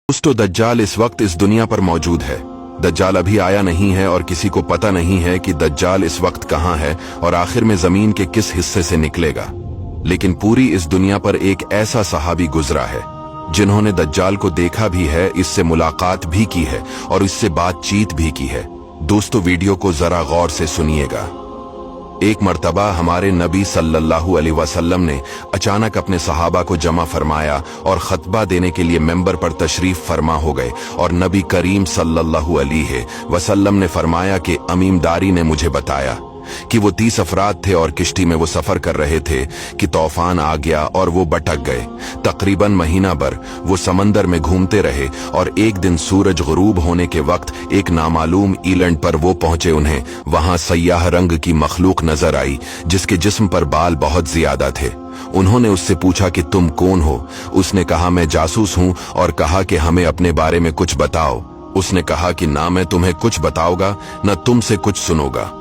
दोस्तों, दज्जाल इस वक्त इस दुनिया पर मौजूद है। दज्जाल अभी आया नहीं है और किसी को पता नहीं है कि दज्जाल इस वक्त कहां है और आखिर में जमीन के किस हिस्से से निकलेगा। लेकिन पूरी इस दुनिया पर एक ऐसा सहाबी गुजरा है जिन्होंने दज्जाल को देखा भी है, इससे मुलाकात भी की है और इससे बातचीत भी की है। दोस्तों, वीडियो को जरा गौर से सुनिएगा। एक मर्तबा हमारे नबी सल्लल्लाहु अलैहि वसल्लम ने अचानक अपने सहाबा को जमा फरमाया और खतबा देने के लिए मेंबर पर तशरीफ फरमा हो गए और नबी करीम सल्लल्लाहु अलैहि वसल्लम ने फरमाया कि अमीमदारी ने मुझे बताया कि वो 30 अफराद थे और किश्ती में वो सफर कर रहे थे कि तूफान आ गया और वो भटक गए। तकरीबन महीना भर वो समंदर में घूमते रहे और एक दिन सूरज गुरूब होने के वक्त एक नामालूम ईलैंड पर वो पहुंचे। उन्हें वहां सयाह रंग की मखलूक नजर आई जिसके जिस्म पर बाल बहुत ज्यादा थे। उन्होंने उससे पूछा कि तुम कौन हो? उसने कहा, मैं जासूस हूं, और कहा कि हमें अपने बारे में कुछ बताओ। उसने कहा कि ना मैं तुम्हें कुछ बताऊंगा न तुमसे कुछ सुनूंगा।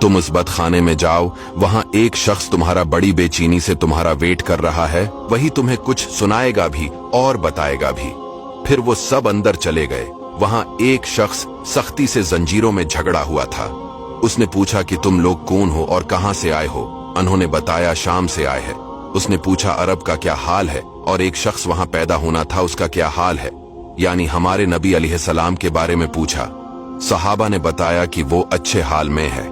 तुम उस बदखाने में जाओ, वहां एक शख्स तुम्हारा बड़ी बेचैनी से तुम्हारा वेट कर रहा है, वही तुम्हें कुछ सुनाएगा भी और बताएगा भी। फिर वो सब अंदर चले गए। वहां एक शख्स सख्ती से जंजीरों में झगड़ा हुआ था। उसने पूछा कि तुम लोग कौन हो और कहां से आए हो? उन्होंने बताया, शाम से आए हैं। उसने पूछा, अरब का क्या हाल है? और एक शख्स वहां पैदा होना था, उसका क्या हाल है? यानी हमारे नबी अलैहिस्सलाम के बारे में पूछा। सहाबा ने बताया कि वो अच्छे हाल में है।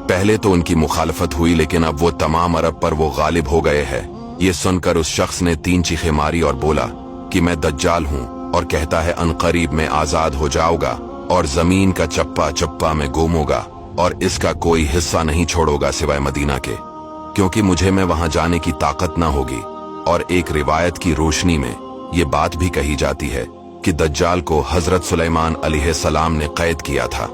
पहले तो उनकी मुखालफत हुई, लेकिन अब वो तमाम अरब पर वो गालिब हो गए हैं। ये सुनकर उस शख्स ने 3 चीखें मारी और बोला कि मैं दज्जाल हूं और कहता है अनकरीब में आजाद हो जाऊंगा और जमीन का चप्पा चप्पा में घूमूंगा और इसका कोई हिस्सा नहीं छोड़ूंगा सिवाय मदीना के, क्योंकि मुझे में वहां जाने की ताकत न होगी। और एक रिवायत की रोशनी में ये बात भी कही जाती है कि दज्जाल को हजरत सुलेमान अलैहिस्सलाम ने कैद किया था।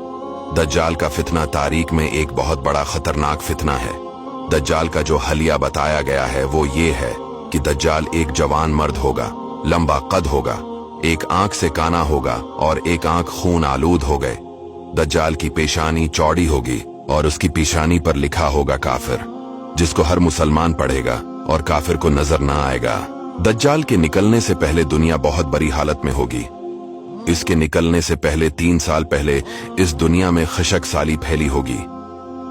दज्जाल का फितना तारीख में एक बहुत बड़ा खतरनाक फितना है। दज्जाल का जो हलिया बताया गया है वो ये है कि दज्जाल एक जवान मर्द होगा, लंबा कद होगा, एक आंख से काना होगा और एक आंख खून आलूद हो गए। दज्जाल की पेशानी चौड़ी होगी और उसकी पेशानी पर लिखा होगा काफिर, जिसको हर मुसलमान पढ़ेगा और काफिर को नजर ना आएगा। दज्जाल के निकलने से पहले दुनिया बहुत बुरी हालत में होगी। इसके निकलने से पहले 3 साल पहले इस दुनिया में खशक साली फैली होगी।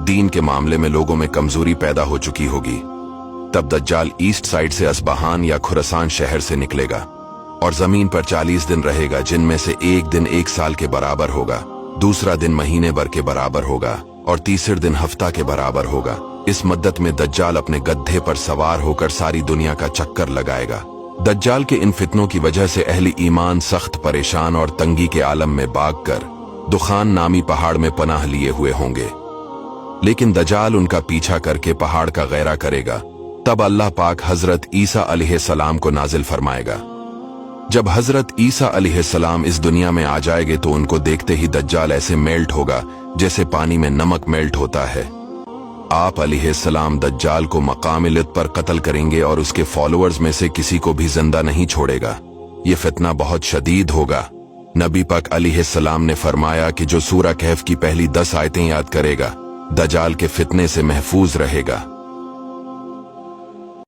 दीन के मामले में लोगों में कमजोरी पैदा हो चुकी होगी। तब दज्जाल ईस्ट साइड से अस्बहान या खुरासान शहर से निकलेगा और जमीन पर 40 दिन रहेगा, जिनमें से एक दिन 1 साल के बराबर होगा, दूसरा दिन महीने भर के बराबर होगा और तीसरे दिन हफ्ता के बराबर होगा। इस मुद्दत में दज्जाल अपने गद्दे पर सवार होकर सारी दुनिया का चक्कर लगाएगा। दज्जाल के इन फितनों की वजह से अहले ईमान सख्त परेशान और तंगी के आलम में भागकर दुखान नामी पहाड़ में पनाह लिए हुए होंगे। लेकिन दज्जाल उनका पीछा करके पहाड़ का गैरा करेगा। तब अल्लाह पाक हजरत ईसा अलैहिस्सलाम को नाजिल फरमाएगा। जब हजरत ईसा अलैहिस्सलाम इस दुनिया में आ जाएंगे तो उनको देखते ही दज्जाल ऐसे मेल्ट होगा जैसे पानी में नमक मेल्ट होता है। आप अलैहिस्सलाम दज्जाल को मकाम-ए-लित पर कत्ल करेंगे और उसके फॉलोअर्स में से किसी को भी जिंदा नहीं छोड़ेगा। ये फितना बहुत शदीद होगा। नबी पाक अलैहिस्सलाम ने फरमाया कि जो सूरह कहफ की पहली 10 आयतें याद करेगा दज्जाल के फितने से महफूज रहेगा।